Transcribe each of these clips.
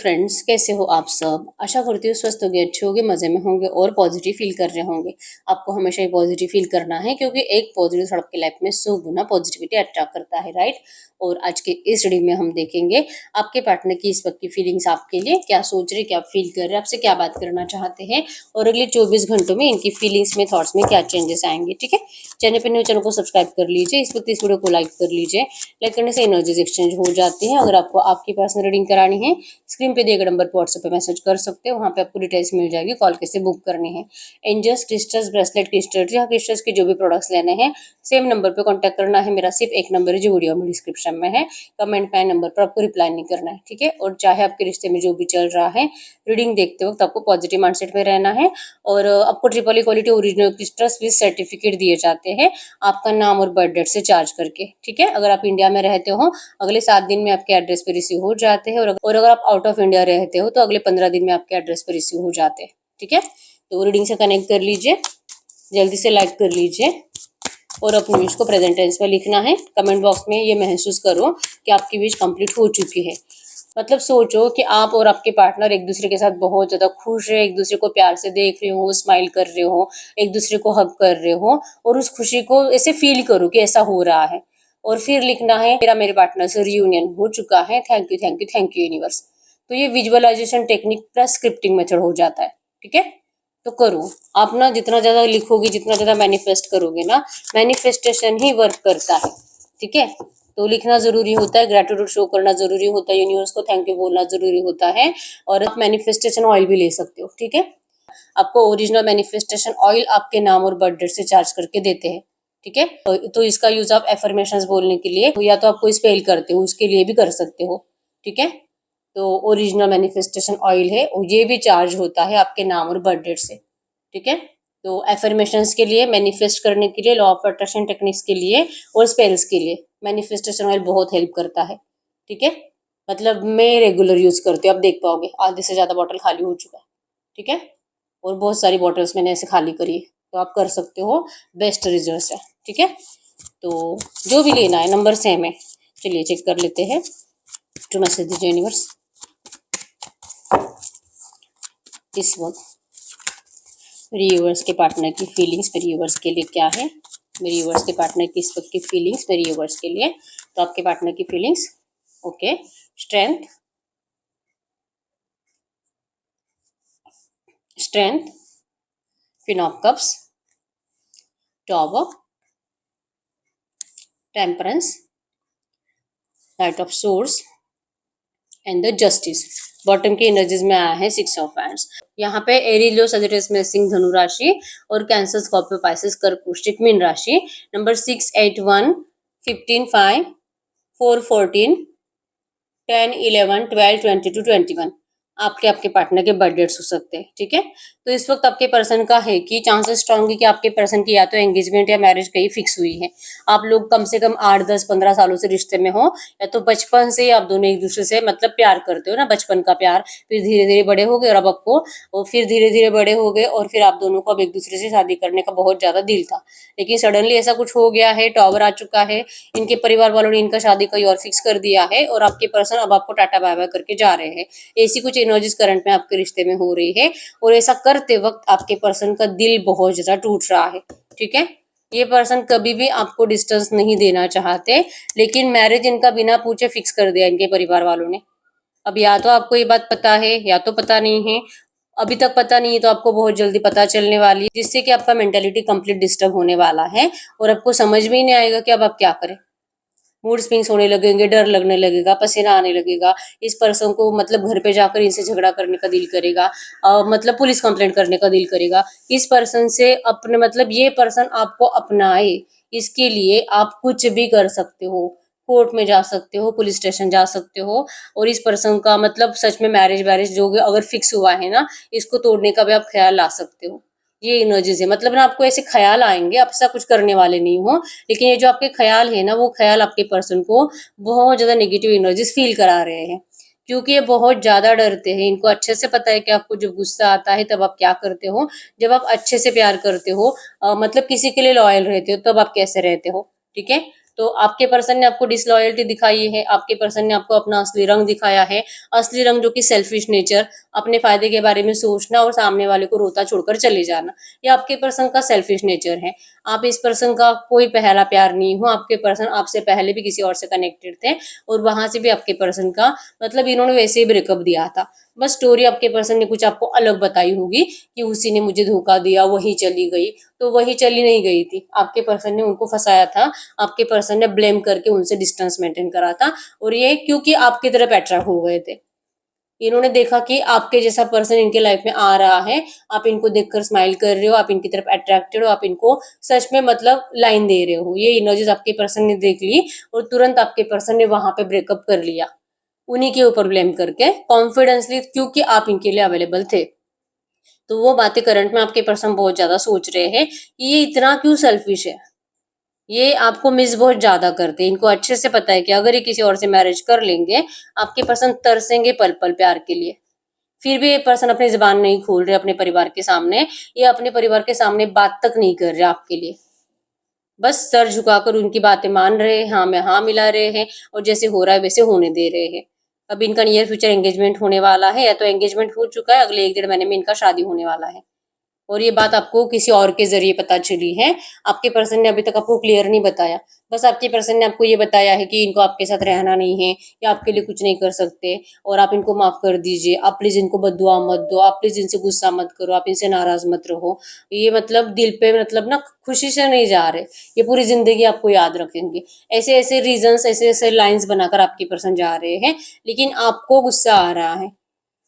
Friends, कैसे हो आप सब। आशा करती हूँ स्वस्थ होंगे, अच्छे होंगे, मज़े में होंगे और पॉजिटिव फील कर रहे होंगे। आपको हमेशा ही पॉजिटिव फील करना है, क्योंकि एक पॉजिटिव थॉट आपकी लाइफ में 100 गुना पॉजिटिविटी अट्रैक्ट करता है, राइट। और आज के इस रीडिंग में हम देखेंगे आपके पार्टनर की इस वक्त की फीलिंग्स आपके लिए क्या सोच रहे, क्या फील कर रहे हैं, आपसे क्या बात करना चाहते हैं और अगले 24 घंटों में इनकी फीलिंग्स में, थॉट्स में क्या चेंजेस आएंगे। ठीक है, चैनल पर न्यू चैनल को सब्सक्राइब कर लीजिए, इस वक्त इस वीडियो को लाइक कर लीजिए। लाइक करने से एनर्जीज एक्सचेंज हो जाती है। अगर आपको आपकी पर्सनल रीडिंग करानी है, स्क्रीन पे दिए गए नंबर पर व्हाट्सएप पे मैसेज कर सकते हो, वहाँ पे आपको डिटेल्स मिल जाएगी, कॉल कैसे बुक करनी है। एंजल्स क्रिस्टल्स ब्रेसलेट क्रिस्टल्स या क्रिस्टल्स के जो भी प्रोडक्ट्स लेने हैं सेम नंबर पे कांटेक्ट करना है। मेरा सिर्फ एक नंबर है जो वीडियो में डिस्क्रिप्शन में है, कमेंट में नंबर पर आपको रिप्लाई नहीं करना है। ठीक है, और चाहे आपके रिश्ते में जो भी चल रहा है, रीडिंग देखते वक्त आपको पॉजिटिव माइंडसेट में रहना है। और आपको triple E quality original crystals with certificate दिए जाते हैं आपका नाम और बर्थ डेट से चार्ज करके। ठीक है, अगर आप इंडिया में रहते हो अगले 7 दिन में आपके एड्रेस पे रिसीव हो जाते हैं, और अगर आप आउट ऑफ इंडिया रहते हो तो अगले 15 दिन में आपके एड्रेस पे रिसीव हो जाते हैं। ठीक है, तो रीडिंग से कनेक्ट कर लीजिए, जल्दी से लाइक कर लीजिए और अपनी विश को प्रेजेंट टेंस में लिखना है। कमेंट बॉक्स में ये महसूस करो कि आपकी विश कंप्लीट हो चुकी है। मतलब सोचो कि आप और आपके पार्टनर एक दूसरे के साथ बहुत ज्यादा खुश है, एक दूसरे को प्यार से देख रहे हो, स्माइल कर रहे हो, एक दूसरे को हग कर रहे हो, और उस खुशी को ऐसे फील करो कि ऐसा हो रहा है। और फिर लिखना है, मेरा मेरे पार्टनर से रियूनियन हो चुका है, thank you thank you thank you universe. तो ये visualization technique plus scripting method हो जाता है। ठीक है, तो करो आप ना, जितना ज्यादा लिखोगे, जितना ज्यादा मैनिफेस्ट करोगे ना, मैनिफेस्टेशन ही वर्क करता है। ठीक है, तो लिखना जरूरी होता है, ग्रेटिट्यूड शो करना जरूरी होता है, यूनिवर्स को थैंक यू बोलना जरूरी होता है। और आप मैनिफेस्टेशन ऑयल भी ले सकते हो। ठीक है, आपको ओरिजिनल मैनिफेस्टेशन ऑयल आपके नाम और बर्थ डेट से चार्ज करके देते हैं। ठीक है, तो इसका यूज आप एफर्मेशंस बोलने के लिए या तो आपको स्पेल करते हो उसके लिए भी कर सकते हो। ठीक है, तो ओरिजिनल मैनिफेस्टेशन ऑयल है, और ये भी चार्ज होता है आपके नाम और बर्थ डेट से। ठीक है, तो एफर्मेशंस के लिए, मैनिफेस्ट करने के लिए, लॉ ऑफ अट्रैक्शन टेक्निक्स के लिए और स्पेल्स के लिए मैनिफेस्टेशन ऑयल बहुत हेल्प करता है। ठीक है, मतलब मैं रेगुलर यूज करती हूँ, आप देख पाओगे आधे से ज्यादा बॉटल खाली हो चुका है। ठीक है, और बहुत सारी बॉटल्स मैंने ऐसे खाली करी है, तो आप कर सकते हो, बेस्ट रिजल्ट है। ठीक है, तो जो भी लेना है नंबर सेम है। चलिए चेक कर लेते हैं, जो मैसेज दीजिए यूनिवर्स इस वक्त मेरे व्यूअर्स के पार्टनर की फीलिंग्स मेरे व्यूअर्स के लिए क्या है। मेरे व्यूअर्स के पार्टनर की इस वक्त की फीलिंग्स मेरे व्यूअर्स के लिए, तो आपके पार्टनर की feelings, okay. Strength, strength, queen of cups, tower, temperance, night of source and the justice. Bottom की एनर्जीज में आया है 6 ऑफ हैंड्स। यहाँ पे एरीज, लो, सजिटेरियस में सिंह, धनु राशि, और कैंसर, स्कॉर्पियो, पाइसेस, कर्क, वृश्चिक, मीन राशि। नंबर 6, 8, 1, 15, 5, 4, 14, 10, 11, 12, 22, 21 आपके आपके पार्टनर के बर्थ डेट्स हो सकते हैं। ठीक है, तो इस वक्त आपके पर्सन का है कि चांसेस स्ट्रॉन्ग है कि आपके पर्सन की या तो एंगेजमेंट या मैरिज कहीं फिक्स हुई है। आप लोग कम से कम 8, 10, 15 सालों से रिश्ते में हो, या तो बचपन से आप दोनों एक दूसरे से मतलब प्यार करते हो ना, बचपन का प्यार, फिर धीरे धीरे बड़े हो गए और अब आपको, और फिर धीरे धीरे बड़े हो गए और फिर आप दोनों को अब एक दूसरे से शादी करने का बहुत ज्यादा दिल था, लेकिन सडनली ऐसा कुछ हो गया है, टॉवर आ चुका है, इनके परिवार वालों ने इनका शादी कहीं और फिक्स कर दिया है, और आपके पर्सन अब आपको टाटा बाय बाय करके जा रहे हैं। ऐसी कुछ एनर्जीज करंट में आपके रिश्ते में हो रही है, और ऐसा करते वक्त आपके पर्सन का दिल बहुत ज्यादा टूट रहा है। ठीक है, ये पर्सन कभी भी आपको डिस्टेंस नहीं देना चाहते, लेकिन मैरिज इनका बिना पूछे फिक्स कर दिया इनके परिवार वालों ने। अब या तो आपको ये बात पता है या तो पता नहीं है। अभी तक पता नहीं है तो आपको बहुत जल्दी पता चलने वाली है, जिससे कि आपका मेंटालिटी कंप्लीट डिस्टर्ब होने वाला है, और आपको समझ में ही नहीं आएगा कि अब आप क्या करें। मूड स्विंग्स होने लगेंगे, डर लगने लगेगा, पसीना आने लगेगा। इस पर्सन को मतलब घर पे जाकर इनसे झगड़ा करने का दिल करेगा, मतलब पुलिस कंप्लेंट करने का दिल करेगा। इस पर्सन से अपने मतलब ये पर्सन आपको अपनाए, इसके लिए आप कुछ भी कर सकते हो। कोर्ट में जा सकते हो, पुलिस स्टेशन जा सकते हो, और इस पर्सन का मतलब सच में मैरिज वैरिज जो भी अगर फिक्स हुआ है ना, इसको तोड़ने का भी आप ख्याल ला सकते हो। ये एनर्जीज है, मतलब ना आपको ऐसे ख्याल आएंगे, आप ऐसा कुछ करने वाले नहीं हो, लेकिन ये जो आपके ख्याल है ना, वो ख्याल आपके पर्सन को बहुत ज्यादा नेगेटिव एनर्जीज फील करा रहे हैं, क्योंकि ये बहुत ज्यादा डरते हैं। इनको अच्छे से पता है कि आपको जब गुस्सा आता है तब आप क्या करते हो, जब आप अच्छे से प्यार करते हो, मतलब किसी के लिए लॉयल रहते हो, तब आप कैसे रहते हो। ठीक है, तो आपके पर्सन ने आपको डिसलॉयल्टी दिखाई है, आपके पर्सन ने आपको अपना असली रंग दिखाया है, असली रंग जो कि सेल्फिश नेचर, अपने फायदे के बारे में सोचना और सामने वाले को रोता छोड़कर चले जाना, ये आपके पर्सन का सेल्फिश नेचर है। आप इस पर्सन का कोई पहला प्यार नहीं हो, आपके पर्सन आपसे पहले भी किसी और से कनेक्टेड थे और वहां से भी आपके पर्सन का मतलब इन्होंने वैसे ही ब्रेकअप दिया था। बस स्टोरी आपके पर्सन ने कुछ आपको अलग बताई होगी कि उसी ने मुझे धोखा दिया, वही चली गई, तो वही चली नहीं गई थी, आपके पर्सन ने उनको फंसाया था, आपके पर्सन ने ब्लेम करके उनसे डिस्टेंस मेंटेन करा था और ये क्योंकि आपकी तरफ अट्रैक्ट हो गए थे। इन्होंने देखा कि आपके जैसा पर्सन इनके लाइफ में आ रहा है, आप इनको देखकर स्माइल कर रहे हो, आप इनकी तरफ अट्रैक्टेड हो, आप इनको सच में मतलब लाइन दे रहे हो, ये एनर्जीज आपके पर्सन ने देख ली और तुरंत आपके पर्सन ने वहां पे ब्रेकअप कर लिया, उन्हीं के ऊपर ब्लेम करके कॉन्फिडेंसली, क्योंकि आप इनके लिए अवेलेबल थे। तो वो बातें करंट में आपके पर्सन बहुत ज्यादा सोच रहे हैं कि ये इतना क्यों सेल्फिश है, ये आपको मिस बहुत ज्यादा करते हैं, इनको अच्छे से पता है कि अगर ये किसी और से मैरिज कर लेंगे, आपके पर्सन तरसेंगे पल पल प्यार के लिए। फिर भी ये पर्सन अपनी जुबान नहीं खोल रहे अपने परिवार के सामने, ये अपने परिवार के सामने बात तक नहीं कर रहे आपके लिए, बस सर झुकाकर उनकी बातें मान रहे हैं, हाँ में हाँ मिला रहे हैं और जैसे हो रहा है वैसे होने दे रहे हैं। अब इनका नियर फ्यूचर एंगेजमेंट होने वाला है, या तो एंगेजमेंट हो चुका है, अगले 1 डेढ़ महीने में इनका शादी होने वाला है और ये बात आपको किसी और के ज़रिए पता चली है। आपके पर्सन ने अभी तक आपको क्लियर नहीं बताया। बस आपके पर्सन ने आपको ये बताया है कि इनको आपके साथ रहना नहीं है या आपके लिए कुछ नहीं कर सकते और आप इनको माफ़ कर दीजिए। आप प्लीज़ इनको बद्दुआ मत दो, आप प्लीज़ इनसे गुस्सा मत करो, आप इनसे नाराज़ मत रहो। ये मतलब दिल पे मतलब ना खुशी से नहीं जा रहे, ये पूरी ज़िंदगी आपको याद रखेंगे। ऐसे-ऐसे रीज़न्स, ऐसे-ऐसे लाइन्स बनाकर आपके पर्सन जा रहे हैं, लेकिन आपको गुस्सा आ रहा है।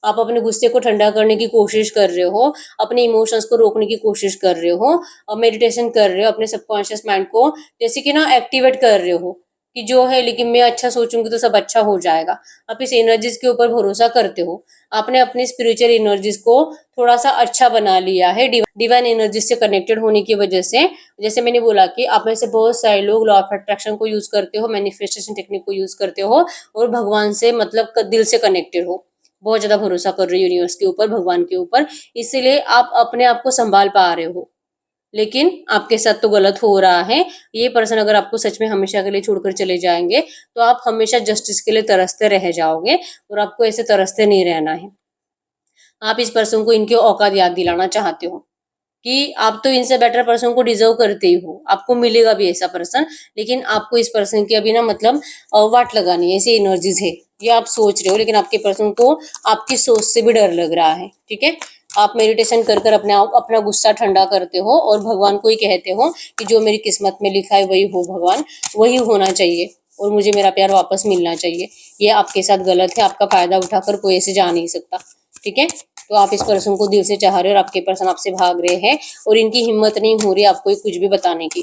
आप अपने गुस्से को ठंडा करने की कोशिश कर रहे हो, अपने इमोशंस को रोकने की कोशिश कर रहे हो और मेडिटेशन कर रहे हो, अपने सबकॉन्शियस माइंड को जैसे कि ना एक्टिवेट कर रहे हो कि जो है लेकिन मैं अच्छा सोचूंगी तो सब अच्छा हो जाएगा। आप इस एनर्जीज के ऊपर भरोसा करते हो। आपने अपनी स्पिरिचुअल एनर्जीज को थोड़ा सा अच्छा बना लिया है डिवाइन एनर्जीज से कनेक्टेड होने की वजह से। जैसे मैंने बोला कि आप में से बहुत सारे लोग लॉ ऑफ अट्रैक्शन को यूज करते हो, मैनिफेस्टेशन टेक्निक को यूज करते हो और भगवान से मतलब दिल से कनेक्टेड हो, बहुत ज्यादा भरोसा कर रहे हो यूनिवर्स के ऊपर, भगवान के ऊपर, इसीलिए आप अपने आप को संभाल पा रहे हो। लेकिन आपके साथ तो गलत हो रहा है। ये पर्सन अगर आपको सच में हमेशा के लिए छोड़कर चले जाएंगे तो आप हमेशा जस्टिस के लिए तरसते रह जाओगे और आपको ऐसे तरसते नहीं रहना है। आप इस पर्सन को इनकी औकात याद दिलाना चाहते हो कि आप तो इनसे बेटर पर्सन को डिजर्व करते ही हो, आपको मिलेगा भी ऐसा पर्सन, लेकिन आपको इस पर्सन की अभी ना मतलब वाट लगानी है, ऐसी एनर्जीज है, ये आप सोच रहे हो, लेकिन आपके पर्सन को आपकी सोच से भी डर लग रहा है। ठीक है, आप मेडिटेशन कर कर अपने आप अपना गुस्सा ठंडा करते हो और भगवान को ही कहते हो कि जो मेरी किस्मत में लिखा है वही हो भगवान, वही होना चाहिए और मुझे मेरा प्यार वापस मिलना चाहिए। ये आपके साथ गलत है, आपका फायदा उठाकर कोई ऐसे जा नहीं सकता। ठीक है, तो आप इस पर्सन को दिल से चाह रहे हो और आपके पर्सन आपसे भाग रहे हैं और इनकी हिम्मत नहीं हो रही आपको कुछ भी बताने की,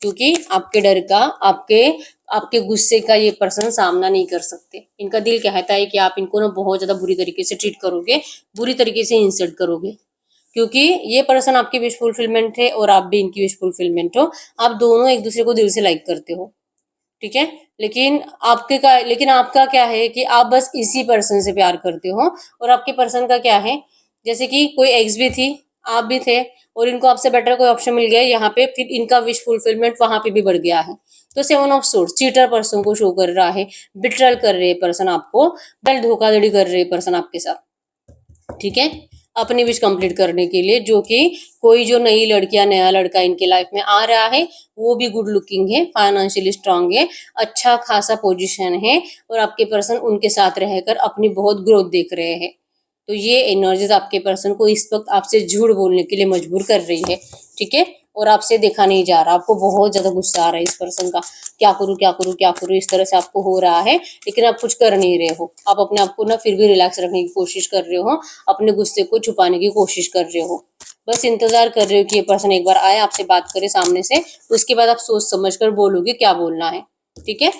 क्योंकि आपके डर का, आपके आपके गुस्से का ये पर्सन सामना नहीं कर सकते। इनका दिल कहता है कि आप इनको ना बहुत ज्यादा बुरी तरीके से ट्रीट करोगे, बुरी तरीके से इंसल्ट करोगे, क्योंकि ये पर्सन आपकी विश फुलफिलमेंट है और आप भी इनकी विश फुलफिलमेंट हो। आप दोनों एक दूसरे को दिल से लाइक करते हो। ठीक है, लेकिन आपका क्या है कि आप बस इसी पर्सन से प्यार करते हो और आपके पर्सन का क्या है, जैसे कि कोई एक्स भी थी, आप भी थे और इनको आपसे बेटर कोई ऑप्शन मिल गया यहाँ पे, फिर इनका विश फुलफिलमेंट वहां पे भी बढ़ गया है। तो 7 ऑफ सोर्ड्स चीटर पर्सन को शो कर रहा है, बिट्रल कर रहे पर्सन आपको, बल धोखाधड़ी कर रहे पर्सन आपके साथ। ठीक है, अपनी विश कंप्लीट करने के लिए, जो कि कोई जो नई लड़की या नया लड़का इनके लाइफ में आ रहा है वो भी गुड लुकिंग है, फाइनेंशियली स्ट्रांग है, अच्छा खासा पोजीशन है और आपके पर्सन उनके साथ रहकर अपनी बहुत ग्रोथ देख रहे हैं। तो ये एनर्जीज आपके पर्सन को इस वक्त आपसे झूठ बोलने के लिए मजबूर कर रही है। ठीक है, और आपसे देखा नहीं जा रहा, आपको बहुत ज्यादा गुस्सा आ रहा है इस पर्सन का, क्या करूं क्या करूं क्या करूं, इस तरह से आपको हो रहा है, लेकिन आप कुछ कर नहीं रहे हो। आप अपने आप को ना फिर भी रिलैक्स रखने की कोशिश कर रहे हो, अपने गुस्से को छुपाने की कोशिश कर रहे हो, बस इंतजार कर रहे हो कि ये पर्सन एक बार आए, आपसे बात करे सामने से, उसके बाद आप सोच समझ कर बोलोगे क्या बोलना है। ठीक है,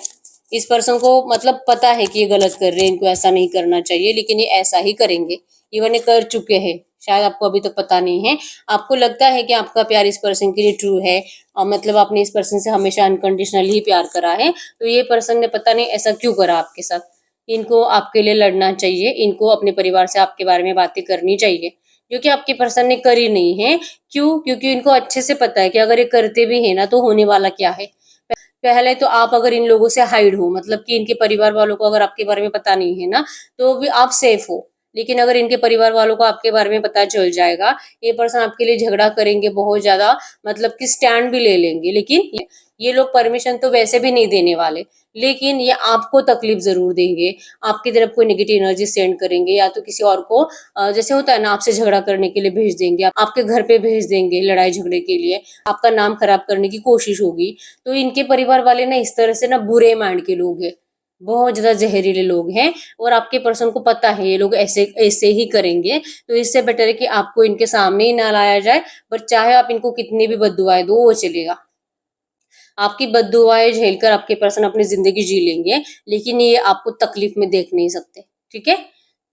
इस पर्सन को मतलब पता है कि ये गलत कर रहे हैं, इनको ऐसा नहीं करना चाहिए, लेकिन ये ऐसा ही करेंगे, इवन ये कर चुके हैं, शायद आपको अभी तक पता नहीं है। आपको लगता है कि आपका प्यार इस पर्सन के लिए ट्रू है, मतलब आपने इस पर्सन से हमेशा अनकंडीशनली ही प्यार करा है, तो ये पर्सन ने पता नहीं ऐसा क्यों करा आपके साथ। इनको आपके लिए लड़ना चाहिए, इनको अपने परिवार से आपके बारे में बातें करनी चाहिए, जो कि आपके पर्सन ने करी नहीं है। क्यों? क्योंकि इनको अच्छे से पता है कि अगर ये करते भी है ना तो होने वाला क्या है। पहले तो आप अगर इन लोगों से हाइड हो, मतलब कि इनके परिवार वालों को अगर आपके बारे में पता नहीं है ना, तो भी आप सेफ हो। लेकिन अगर इनके परिवार वालों को आपके बारे में पता चल जाएगा, ये पर्सन आपके लिए झगड़ा करेंगे बहुत ज्यादा, मतलब कि स्टैंड भी ले लेंगे। लेकिन ये लोग परमिशन तो वैसे भी नहीं देने वाले, लेकिन ये आपको तकलीफ जरूर देंगे। आपकी तरफ कोई नेगेटिव एनर्जी सेंड करेंगे, या तो किसी और को जैसे होता है ना, आपसे झगड़ा करने के लिए भेज देंगे, आपके घर पे भेज देंगे लड़ाई झगड़े के लिए, आपका नाम खराब करने की कोशिश होगी। तो इनके परिवार वाले ना इस तरह से ना बुरे माइंड के लोग हैं, बहुत ज्यादा जहरीले लोग हैं, और आपके पर्सन को पता है ये लोग ऐसे ऐसे ही करेंगे। तो इससे बेटर है कि आपको इनके सामने ही ना लाया जाए, पर चाहे आप इनको कितनी भी बद्दुआएं दो वो चलेगा। आपकी बद्दुआएं झेलकर आपके पर्सन अपनी जिंदगी जी लेंगे, लेकिन ये आपको तकलीफ में देख नहीं सकते। ठीक है,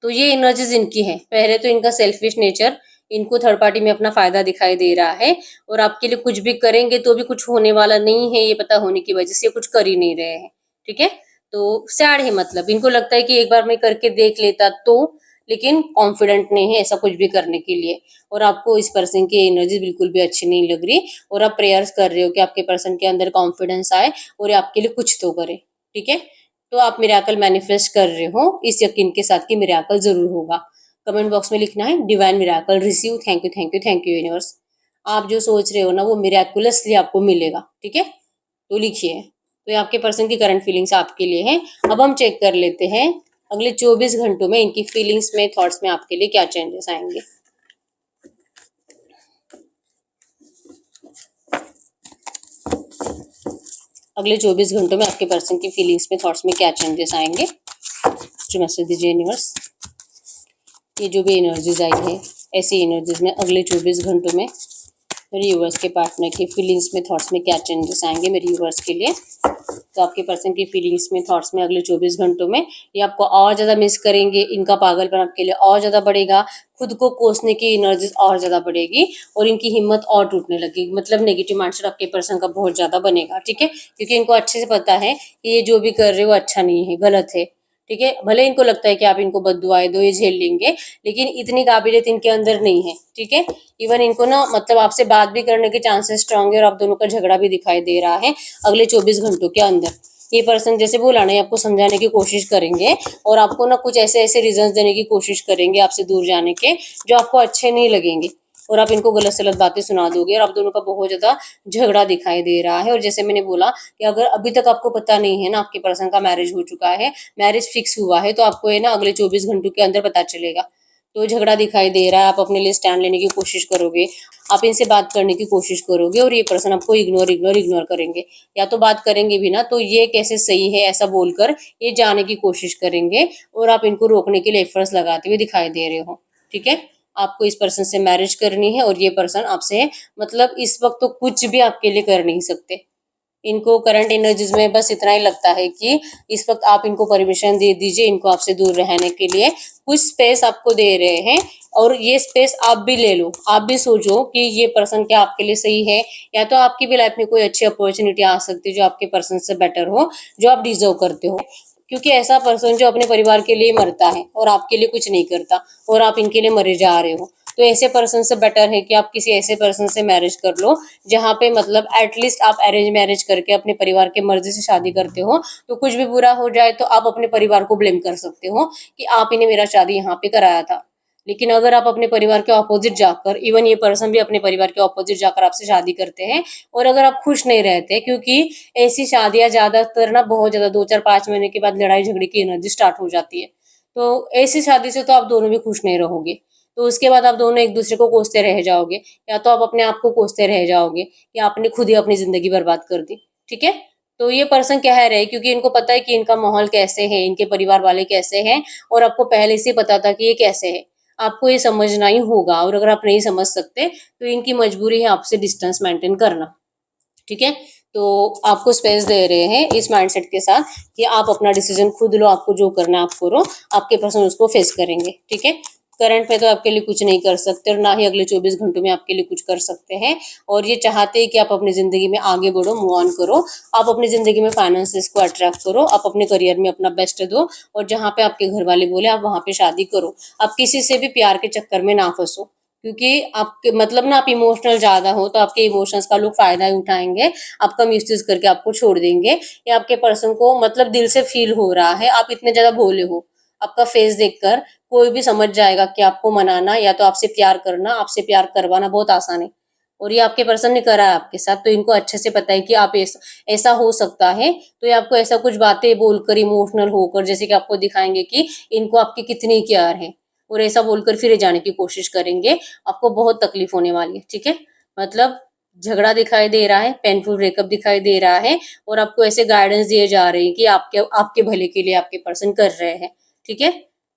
तो ये एनर्जीज इनकी है। पहले तो इनका सेल्फिश नेचर, इनको थर्ड पार्टी में अपना फायदा दिखाई दे रहा है, और आपके लिए कुछ भी करेंगे तो भी कुछ होने वाला नहीं है, ये पता होने की वजह से कुछ कर ही नहीं रहे हैं। ठीक है, तो सैड है, मतलब इनको लगता है कि एक बार मैं करके देख लेता तो, लेकिन कॉन्फिडेंट नहीं है ऐसा कुछ भी करने के लिए। और आपको इस पर्सन की एनर्जी बिल्कुल भी अच्छी नहीं लग रही, और आप प्रेयर्स कर रहे हो कि आपके पर्सन के अंदर कॉन्फिडेंस आए और ये आपके लिए कुछ तो करे। ठीक है, तो आप मिराकल मैनिफेस्ट कर रहे हो इस यकीन के साथ कि मिराकल जरूर होगा। कमेंट बॉक्स में लिखना है divine miracle receive, thank you thank you thank you universe. आप जो सोच रहे हो ना वो मिराकुलसली आपको मिलेगा। ठीक है, तो लिखिए। तो ये आपके पर्सन की करंट फीलिंग्स आपके लिए है। अब हम चेक कर लेते हैं अगले 24 घंटों में इनकी फीलिंग्स में, थॉट्स में आपके लिए क्या चेंजेस आएंगे। अगले 24 घंटों में आपके पर्सन की फीलिंग्स में, थॉट्स में क्या चेंजेस आएंगे, जो मैसेज दीजिए यूनिवर्स। ये जो भी एनर्जीज आई है, ऐसी एनर्जीज में अगले 24 घंटों में मेरे यूवर्स के पार्टनर की फीलिंग्स में, थॉट्स में क्या चेंजेस आएंगे मेरे यूवर्स के लिए। तो आपके पर्सन की फीलिंग्स में, थॉट्स में अगले 24 घंटों में ये आपको और ज़्यादा मिस करेंगे, इनका पागलपन आपके लिए और ज़्यादा बढ़ेगा, खुद को कोसने की एनर्जीज और ज़्यादा बढ़ेगी, और इनकी हिम्मत और टूटने लगेगी। मतलब नेगेटिव माइंडसेट आपके पर्सन का बहुत ज़्यादा बनेगा। ठीक है, क्योंकि इनको अच्छे से पता है कि ये जो भी कर रहे हो अच्छा नहीं है, गलत है। ठीक है, भले इनको लगता है कि आप इनको बद्दुआएं दो ये झेल लेंगे, लेकिन इतनी काबिलियत इनके अंदर नहीं है। ठीक है, इवन इनको ना मतलब आपसे बात भी करने के चांसेस स्ट्रांग है, और आप दोनों का झगड़ा भी दिखाई दे रहा है अगले 24 घंटों के अंदर। ये पर्सन जैसे बोला ना, आपको समझाने की कोशिश करेंगे, और आपको ना कुछ ऐसे ऐसे रीजंस देने की कोशिश करेंगे आपसे दूर जाने के, जो आपको अच्छे नहीं लगेंगे, और आप इनको गलत सलत बातें सुना दोगे, और आप दोनों का बहुत ज्यादा झगड़ा दिखाई दे रहा है। और जैसे मैंने बोला कि अगर अभी तक आपको पता नहीं है ना आपके पर्सन का मैरिज हो चुका है, मैरिज फिक्स हुआ है, तो आपको ये ना अगले 24 घंटों के अंदर पता चलेगा। तो झगड़ा दिखाई दे रहा है, आप अपने लिए स्टैंड लेने की कोशिश करोगे, आप इनसे बात करने की कोशिश करोगे, और ये पर्सन आपको इग्नोर इग्नोर इग्नोर करेंगे, या तो बात करेंगे भी ना तो ये कैसे सही है ऐसा बोलकर ये जाने की कोशिश करेंगे, और आप इनको रोकने के लिए एफर्ट्स लगाते हुए दिखाई दे रहे हो। ठीक है, आपको इस पर्सन से मैरिज करनी है, और ये पर्सन आपसे मतलब इस वक्त तो कुछ भी आपके लिए कर नहीं सकते। इनको करंट एनर्जीज में बस इतना ही लगता है कि इस वक्त आप इनको परमिशन दे दीजिए, इनको आपसे दूर रहने के लिए कुछ स्पेस आपको दे रहे हैं, और ये स्पेस आप भी ले लो। आप भी सोचो कि ये पर्सन क्या आपके लिए सही है, या तो आपकी भी लाइफ में कोई अच्छी अपॉर्चुनिटी आ सकती है जो आपके पर्सन से बेटर हो, जो आप डिजर्व करते हो। क्योंकि ऐसा पर्सन जो अपने परिवार के लिए मरता है और आपके लिए कुछ नहीं करता, और आप इनके लिए मरे जा रहे हो, तो ऐसे पर्सन से बेटर है कि आप किसी ऐसे पर्सन से मैरिज कर लो जहाँ पे मतलब एटलीस्ट आप अरेंज मैरिज करके अपने परिवार के मर्जी से शादी करते हो, तो कुछ भी बुरा हो जाए तो आप अपने परिवार को ब्लेम कर सकते हो कि आप ही ने मेरा शादी यहाँ पे कराया था। लेकिन अगर आप अपने परिवार के ऑपोजिट जाकर, इवन ये पर्सन भी अपने परिवार के ऑपोजिट जाकर आपसे शादी करते हैं, और अगर आप खुश नहीं रहते, क्योंकि ऐसी शादियां ज्यादातर ना बहुत ज्यादा 2 4 5 महीने के बाद लड़ाई झगड़े की एनर्जी स्टार्ट हो जाती है, तो ऐसी शादी से तो आप दोनों भी खुश नहीं रहोगे। तो उसके बाद आप दोनों एक दूसरे को कोसते रह जाओगे, या तो आप अपने आप को कोसते रह जाओगे कि आपने खुद ही अपनी जिंदगी बर्बाद कर दी। ठीक है, तो ये पर्सन कह रहे हैं क्योंकि इनको पता है कि इनका माहौल कैसे है, इनके परिवार वाले कैसे हैं, और आपको पहले से पता था कि ये कैसे है। आपको ये समझना ही होगा, और अगर आप नहीं समझ सकते तो इनकी मजबूरी है आपसे डिस्टेंस मेंटेन करना। ठीक है, तो आपको स्पेस दे रहे हैं इस माइंडसेट के साथ कि आप अपना डिसीजन खुद लो, आपको जो करना है आप करो, आपके पर्सन उसको फेस करेंगे। ठीक है, करंट में तो आपके लिए कुछ नहीं कर सकते, और ना ही अगले 24 घंटों में आपके लिए कुछ कर सकते हैं। और ये चाहते हैं कि आप अपनी जिंदगी में आगे बढ़ो, मूव ऑन करो, आप अपनी जिंदगी में फाइनेंसेस को अट्रैक्ट करो, आप अपने करियर में अपना बेस्ट दो, और जहाँ पे आपके घर वाले बोले आप वहाँ पे शादी करो। आप किसी से भी प्यार के चक्कर में ना फंसो। क्योंकि आपके मतलब ना आप इमोशनल ज्यादा हो तो आपके इमोशंस का लोग फायदा ही उठाएंगे, आपका मिसयूज करके आपको छोड़ देंगे, या आपके पर्सन को मतलब दिल से फील हो रहा है आप इतने ज्यादा भोले हो, आपका फेस देखकर कोई भी समझ जाएगा कि आपको मनाना या तो आपसे प्यार करना, आपसे प्यार करवाना बहुत आसान है। और ये आपके पर्सन ने करा है आपके साथ, तो इनको अच्छे से पता है कि आप ऐसा ऐसा हो सकता है, तो ये आपको ऐसा कुछ बातें बोलकर इमोशनल होकर जैसे कि आपको दिखाएंगे कि इनको आपकी कितनी केयर है, और ऐसा बोलकर फिर जाने की कोशिश करेंगे। आपको बहुत तकलीफ होने वाली है, ठीक है। मतलब झगड़ा दिखाई दे रहा है, पेनफुल ब्रेकअप दिखाई दे रहा है, और आपको ऐसे गाइडेंस दिए जा रहे हैं कि आपके आपके भले के लिए आपके पर्सन कर रहे हैं, ठीक है।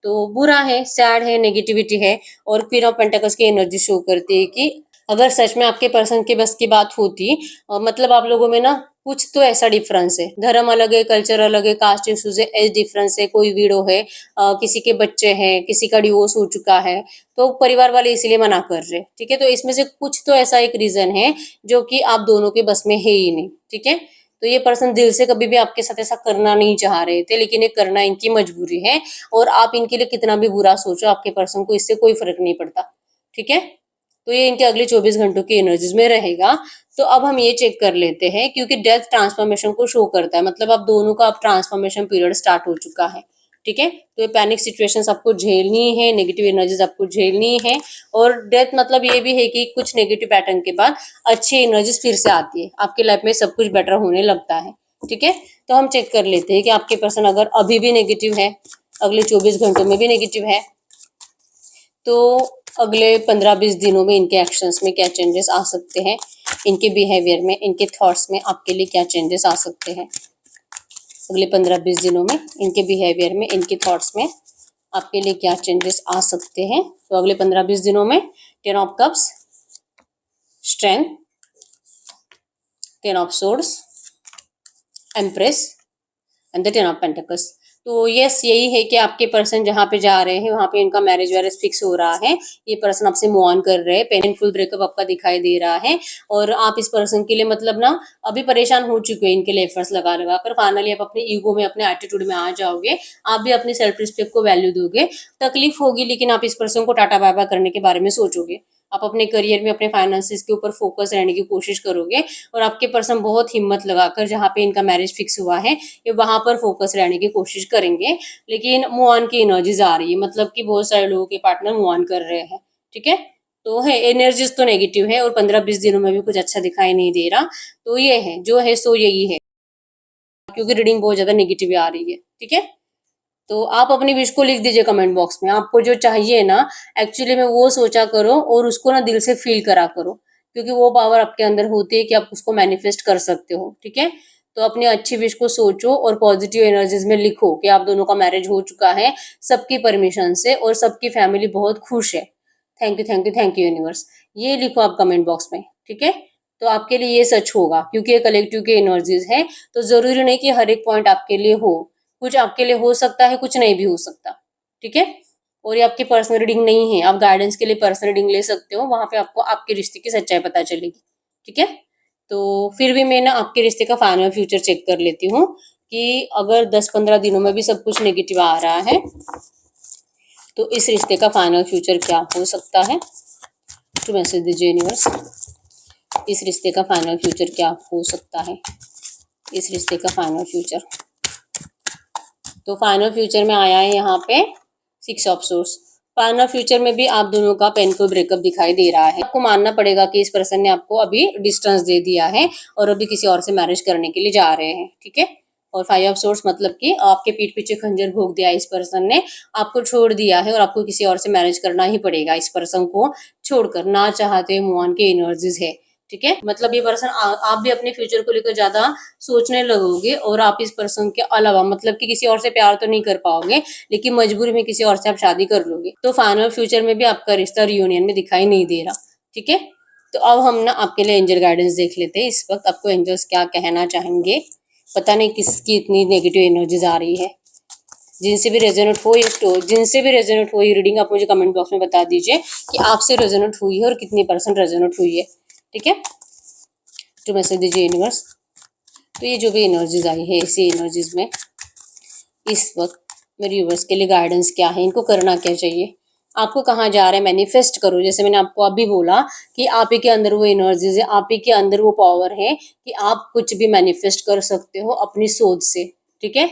तो बुरा है, सैड है, नेगेटिविटी है। और क्वीन ऑफ पेंटाकल्स की एनर्जी शो करती है कि अगर सच में आपके पर्सन के बस की बात होती, मतलब आप लोगों में ना कुछ तो ऐसा डिफरेंस है, धर्म अलग है, कल्चर अलग है, कास्ट इश्यूज है, एज डिफरेंस है, कोई विडो है, किसी के बच्चे हैं, किसी का डिवोर्स हो चुका है, तो परिवार वाले इसीलिए मना कर रहे हैं, ठीक है। तो इसमें से कुछ तो ऐसा एक रीजन है जो कि आप दोनों के बस में है ही नहीं, ठीक है। तो ये पर्सन दिल से कभी भी आपके साथ ऐसा करना नहीं चाह रहे थे, लेकिन ये करना इनकी मजबूरी है, और आप इनके लिए कितना भी बुरा सोचो आपके पर्सन को इससे कोई फर्क नहीं पड़ता, ठीक है। तो ये इनके अगले 24 घंटों की एनर्जीज में रहेगा। तो अब हम ये चेक कर लेते हैं, क्योंकि डेथ ट्रांसफॉर्मेशन को शो करता है, मतलब आप दोनों का अब ट्रांसफॉर्मेशन पीरियड स्टार्ट हो चुका है, ठीक है। तो ये पैनिक सिचुएशंस आपको झेलनी है, नेगेटिव एनर्जीज आपको झेलनी है, और डेथ मतलब ये भी है कि कुछ नेगेटिव पैटर्न के बाद अच्छी एनर्जीज फिर से आती है, आपकी लाइफ में सब कुछ बेटर होने लगता है, ठीक है। तो हम चेक कर लेते हैं कि आपके पर्सन अगर अभी भी नेगेटिव है, अगले 24 घंटों में भी नेगेटिव है, तो अगले 15-20 दिनों में इनके एक्शंस में क्या चेंजेस आ सकते हैं, इनके बिहेवियर में, इनके थॉट्स में आपके लिए क्या चेंजेस आ सकते हैं। अगले 15-20 दिनों में इनके बिहेवियर में, इनके थॉट्स में आपके लिए क्या चेंजेस आ सकते हैं। तो अगले 15-20 दिनों में 10 of cups, strength, 10 of swords, empress and the 10 of pentacles. तो यस, यही है कि आपके पर्सन जहाँ पे जा रहे हैं वहाँ पे इनका मैरिज वैरिज फिक्स हो रहा है, ये पर्सन आपसे मूव ऑन कर रहे हैं, पेनफुल ब्रेकअप आपका दिखाई दे रहा है, और आप इस पर्सन के लिए मतलब ना अभी परेशान हो चुके हैं इनके लिए एफर्ट्स लगा लगा कर, फाइनली आप अपने ईगो में, अपने एटीट्यूड में आ जाओगे, आप भी अपनी सेल्फ रिस्पेक्ट को वैल्यू दोगे, तकलीफ होगी लेकिन आप इस पर्सन को टाटा बाय बाय करने के बारे में सोचोगे, आप अपने करियर में, अपने फाइनेंसिस के ऊपर फोकस रहने की कोशिश करोगे, और आपके पर्सन बहुत हिम्मत लगाकर जहाँ पे इनका मैरिज फिक्स हुआ है ये वहां पर फोकस रहने की कोशिश करेंगे, लेकिन मूव ऑन की एनर्जीज आ रही है, मतलब कि बहुत सारे लोगों के पार्टनर मूव ऑन कर रहे हैं, ठीक है। तो है एनर्जीज तो नेगेटिव है, और 15-20 दिनों में भी कुछ अच्छा दिखाई नहीं दे रहा, तो ये है जो है सो यही है, क्योंकि रीडिंग बहुत ज्यादा नेगेटिव आ रही है, ठीक है। तो आप अपनी विश को लिख दीजिए कमेंट बॉक्स में, आपको जो चाहिए ना एक्चुअली में वो सोचा करो, और उसको ना दिल से फील करा करो, क्योंकि वो पावर आपके अंदर होती है कि आप उसको मैनिफेस्ट कर सकते हो, ठीक है। तो अपनी अच्छी विश को सोचो और पॉजिटिव एनर्जीज में लिखो कि आप दोनों का मैरिज हो चुका है सबकी परमिशन से, और सबकी फैमिली बहुत खुश है। Thank you, thank you, thank you universe, ये लिखो आप कमेंट बॉक्स में, ठीक है। तो आपके लिए ये सच होगा, क्योंकि ये कलेक्टिव की एनर्जीज है, तो जरूरी नहीं कि हर एक पॉइंट आपके लिए हो, कुछ आपके लिए हो सकता है, कुछ नहीं भी हो सकता, ठीक है। और ये आपकी पर्सनल रीडिंग नहीं है, आप गाइडेंस के लिए पर्सनल रीडिंग ले सकते हो, वहां पे आपको आपके रिश्ते की सच्चाई पता चलेगी, ठीक है। तो फिर भी मैं ना आपके रिश्ते का फाइनल फ्यूचर चेक कर लेती हूँ कि अगर 10-15 दिनों में भी सब कुछ नेगेटिव आ रहा है तो इस रिश्ते का फाइनल फ्यूचर क्या हो सकता है। तो मैसेज दीजिए यूनिवर्स, इस रिश्ते का फाइनल फ्यूचर क्या हो सकता है, इस रिश्ते का फाइनल फ्यूचर। तो फाइनल फ्यूचर में आया है यहाँ पे 6 ऑफ सोर्स। फाइनल फ्यूचर में भी आप दोनों का पेनफुल ब्रेकअप दिखाई दे रहा है, आपको मानना पड़ेगा कि इस पर्सन ने आपको अभी डिस्टेंस दे दिया है और अभी किसी और से मैरिज करने के लिए जा रहे हैं, ठीक है। और 5 ऑफ सोर्स मतलब कि आपके पीठ पीछे खंजर भोंक दिया इस पर्सन ने, आपको छोड़ दिया है, और आपको किसी और से मैरिज करना ही पड़ेगा इस पर्सन को छोड़कर, ना चाहते मूव ऑन की एनर्जीज है, ठीक है। मतलब ये पर्सन आप भी अपने फ्यूचर को लेकर ज्यादा सोचने लगोगे, और आप इस पर्सन के अलावा मतलब कि किसी और से प्यार तो नहीं कर पाओगे, लेकिन मजबूरी में किसी और से आप शादी कर लोगे। तो फाइनल फ्यूचर में भी आपका रिश्ता रियूनियन में दिखाई नहीं दे रहा, ठीक है। तो अब हम ना आपके लिए एंजल गाइडेंस देख लेते हैं, इस वक्त आपको एंजल्स क्या कहना चाहेंगे। पता नहीं किसकी इतनी नेगेटिव एनर्जीज आ रही है, जिनसे भी रेजोनेट हो ये जिनसे भी रेजोनेट हो ये रीडिंग आप मुझे कमेंट बॉक्स में बता दीजिए कि आपसे रेजोनेट हुई है और कितनी % रेजोनेट हुई है, ठीक है। तो मैसेज दीजिए यूनिवर्स। तो ये जो भी एनर्जीज आई है इसी एनर्जीज में इस वक्त मेरे व्यूवर्स के लिए गाइडेंस क्या है, इनको करना क्या चाहिए, आपको कहाँ जा रहा है मैनिफेस्ट करो। जैसे मैंने आपको अभी बोला कि आप ही के अंदर वो एनर्जीज है, आप ही के अंदर वो पावर है कि आप कुछ भी मैनिफेस्ट कर सकते हो अपनी सोच से। ठीक है,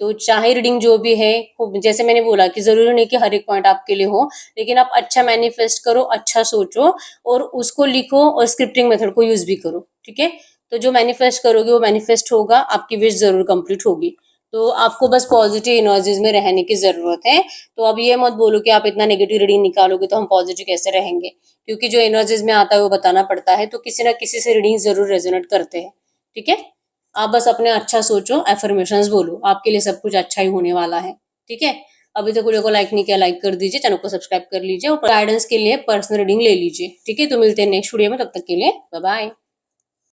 तो चाहे रीडिंग जो भी है जैसे मैंने बोला कि जरूरी नहीं कि हर एक पॉइंट आपके लिए हो, लेकिन आप अच्छा मैनिफेस्ट करो, अच्छा सोचो और उसको लिखो और स्क्रिप्टिंग मेथड को यूज भी करो। ठीक है, तो जो मैनिफेस्ट करोगे वो मैनिफेस्ट होगा, आपकी विश जरूर कंप्लीट होगी। तो आपको बस पॉजिटिव एनर्जीज में रहने की जरूरत है। तो अब ये मत बोलो कि आप इतना नेगेटिव रीडिंग निकालोगे तो हम पॉजिटिव कैसे रहेंगे, क्योंकि जो एनर्जीज में आता है वो बताना पड़ता है, तो किसी ना किसी से रीडिंग जरूर रेजोनेट करते हैं। ठीक है, आप बस अपने अच्छा सोचो, एफर्मेशंस बोलो, आपके लिए सब कुछ अच्छा ही होने वाला है। ठीक है, अभी तक वीडियो को लाइक नहीं किया, लाइक कर दीजिए, चैनल को सब्सक्राइब कर लीजिए और गाइडेंस के लिए पर्सनल रीडिंग ले लीजिए। ठीक है, तो मिलते हैं नेक्स्ट वीडियो में, तब तक के लिए बाय बाय।